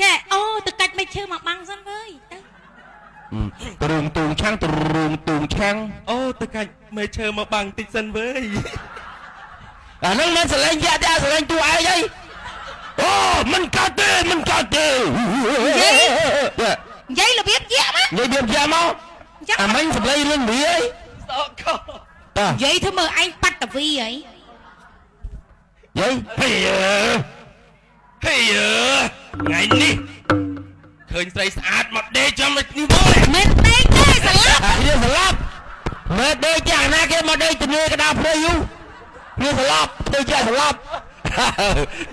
ចេះអូទៅកាច់មិនឈើមកបាំងសិនវើយទៅរូងទូងឆាំងទៅរូងទូងឆាំងអូទៅកាច់មិនឈើមកបាំងតិចសិនវើយអានឹងមិនសលេងយ៉ាតែសលេងទូឯងអីអូមិនកើតទេមិនកើតទេនិយាយរបៀបយ៉ាមកនិយាយរបៀបយ៉ាមកអាមិញសលេងរឿងវាអីសោកកោនិយាយធ្វើមើលឯងបាត់តវីអីយាយហេថ្ងៃនេះឃើញស្រីស្អាតមកដេកចាំនេះមកមិនដេកទេស្លាប់គ្នាស្លាប់មើលដេកយ៉ាងណាគេមកដេកទៅនេះកដោព្រៃយូគ្នាស្លាប់ទៅចាស្លាប់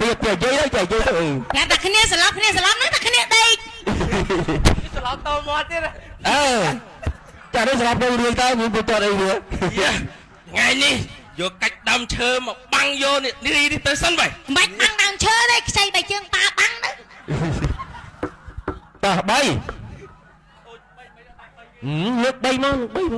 នេះទៅយាយទៅយាយទៅតែតែគ្នាស្លាប់ណាតែគ្នាដេកស្លាប់តមាត់ទៀតចានេះស្លាប់ទៅរឿងទៅមានពុតអីវាថ្ងៃនេះយកកាច់ដើមឈើមកបាំងយកនេះទៅសិនបែមិនបាំងដើមឈើទេខ្ចីបែជើងប៉ាបាំងទៅតោះ3លើក3មក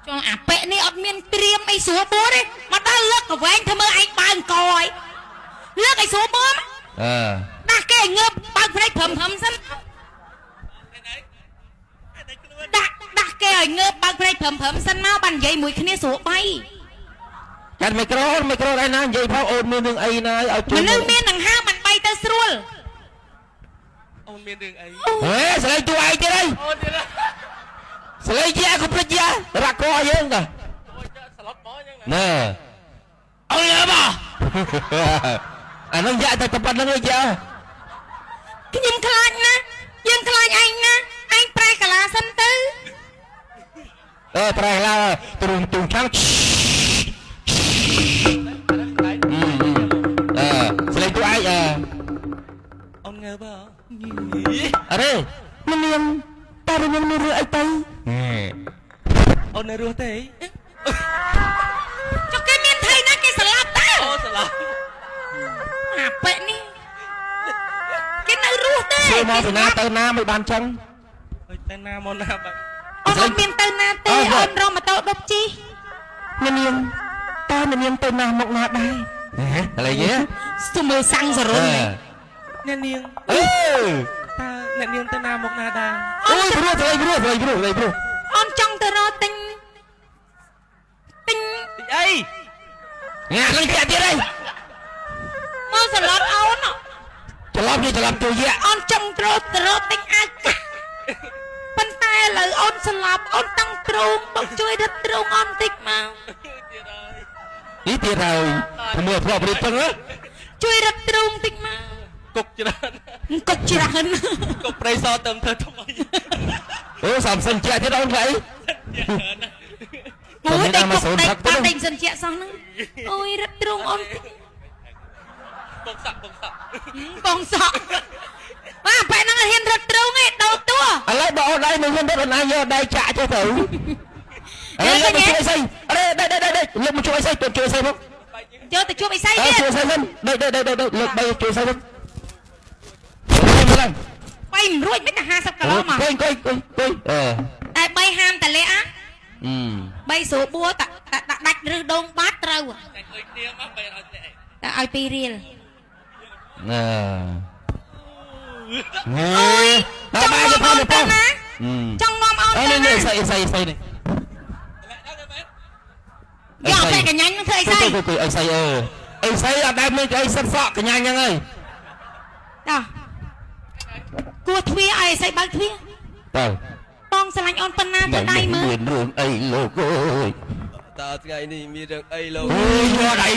ចង់អាប៉ែនេះអត់មានត្រៀមអីស្រួលបួនទេមកដល់លើកកវែងធ្វើមើលឯងបើអង្គឲ្យលើកឲ្យស្រួលបួនដាស់គេងើបបើកភ្នែកព្រមសិនដាក់គេឲ្យងើបបើកភ្នែកព្រមសិនមកបាននិយាយមួយគ្នាស្រួលបីចាត់មីក្រូឯណានិយាយផងអូនមានរឿងអីណាឲ្យជួយមនុស្សមានដង្ហើមបានបីទៅស្រួលអូនមានរឿងអីហេស្លេងតួឯងទៀតអីអូនទៀតស្លេងជាកុំភ្លេចយ៉ារ៉ាក់កយើងតាស្លុតមកចឹងណែអើយបងអានឹងយ៉ាតែប៉ុណ្្នឹងឯងយ៉ាខ្ញុំខ្លាចណាយើងខ្លាចឯងណាឯងប្រែកាឡាសិនទៅប្រែកាឡាទ្រូងទូឆាំងស្លេងតួឯងអូនងើបអរេមិនមានតែខ្ញុំមានរឿងអីទៅអូននៅរស់ទេចុះគេមានថៃណាគេស្លាប់តើអូស្លាប់អាប៉ែនេះគេនៅរស់ទេចូលមកពីណាទៅណាមិនបានចឹងទៅណាមកណាបាទអូនអត់មានទៅណាទេអូនរកម៉ូតូដប់ជីមានតែមានទៅណាមកណាដែរកន្លែងនេះស្ទុំមើលសាំងសរុនអ្នកនាងតើអ្នកនាងទៅណាមកណាដែរអូយព្រោះអូនចង់ទៅរកទិញអីងាក់នឹងទៀតអីមកសឡត់អូនច្រឡំទៅយាអូនចង់ទៅរកទិញអាចកាស់ប៉ុន្តែឥឡូវអូនស្លាប់អូនតាំងទ្រូងមកជួយរឹតទ្រូងអូនតិចមកនេះទៀតហើយធ្វើធ្លាប់រៀបចឹងជួយរឹតទ្រូងតិចមកគុកច្រើនគុកប្រៃសទៅធ្វើថ្មីអូសំសិនជាទៀតអូនស្អីអូយតែគុកតែដេញសិនជាសោះហ្នឹងអូយរឹតទ្រូងអូនបងសក់បាទបែរហ្នឹងហ៊ានរត់ទ្រូងឯងដោតតួឥឡូវបើអូនដៃមិនហ៊ានរត់អូនយកដៃចាក់ចុះទៅអរេមកជួយស្អីអរេដៃលើកមកជួយស្អីទៅជួយស្អីមកយកទៅជួបអីស្អីទៀតជួយស្អីវិញដៃលើក3ជួយស្អីវិញបាយមិនរួចមិនតែ50គីឡូមកកុយតែបីហាមតលាក់បីស្រួលបួតាដាច់ឬដងបាត់ត្រូវតែអុយគ្នាមកបីឲ្យតែឲ្យ2រៀលដល់បាយទៅផងចង់នាំអូនទៅនេះស្អីនេះយកតែកញ្ញាញ់ធ្វើអីស្អីអីស្អីអត់ដែលមានអីសិតសក់កញ្ញាញ់ហ្នឹងហើយតោះគួរទ្វាឲ្យស្អីបើកទ្វាតើបងស្រឡាញ់អូនប៉ុណ្ណាទៅដៃមើលមានរឿងអីលោកអើយតើថ្ងៃនេះមានរឿងអីលោកយកដៃ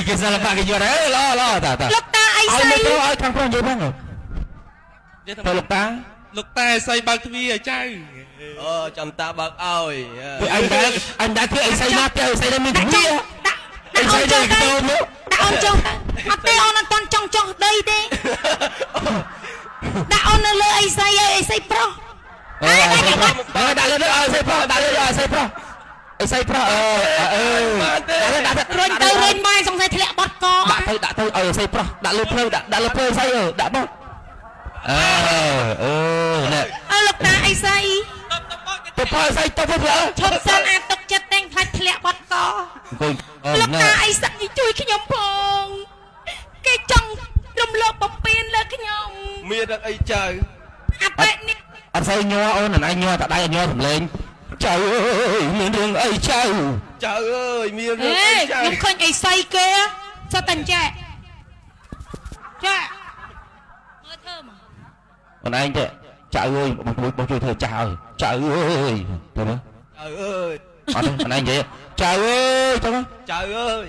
គេសាឡបាគេយកដៃឡតាលោកតាអីស្អីឲ្យខាងប្រុសនិយាយផងទៅលោកតាស្អីបើកទ្វាឲ្យចៅអូចាំតាបើកឲ្យអញដែរធ្វើអីស្អីមកទៅស្អីដែលមានទ្វាដាក់អូនចុះទៅដាក់អូនចុះអត់ទេអូនអត់តន់ចង់ចុះដីទេដាក់អូននៅលើអីស្អីប្រុសដាក់លើអីស្អីប្រុសដាក់លើអីស្អីប្រុសអីស្អីប្រុសរុញទៅរុញមកសង្ស័យធ្លាក់បត់កដាក់ទៅឲ្យស្អីប្រុសដាក់លើភ្លើស្អីដាក់មកនេះលោកតាអីស្អី ទៅប្រើស្អីទៅធ្វើឈប់សិនអាទុកចិត្តតែងផ្លាច់ធ្លាក់បាត់កក លោកតាអីសាក់ជួយខ្ញុំផងគេចង់រំលោភបំពានលើខ្ញុំ មានអីចៅ អាប៉ែនេះ អត់ស្អីញ័រអូនអញញ័រតែដៃញ័រសំលេងចៅអើយមានរឿងអីចៅ ចៅអើយមានរឿងអីចៅ ខ្ញុំឃើញអីសៃគេសតតែចែចាមើលធ្វើមក អូនឯងទេចៅអើយបងជួយធ្វើចាស់ហើយចៅអើយទៅមើល ចៅអើយ អត់ទេអូនឯងនិយាយចៅអើយទៅមើល ចៅអើយ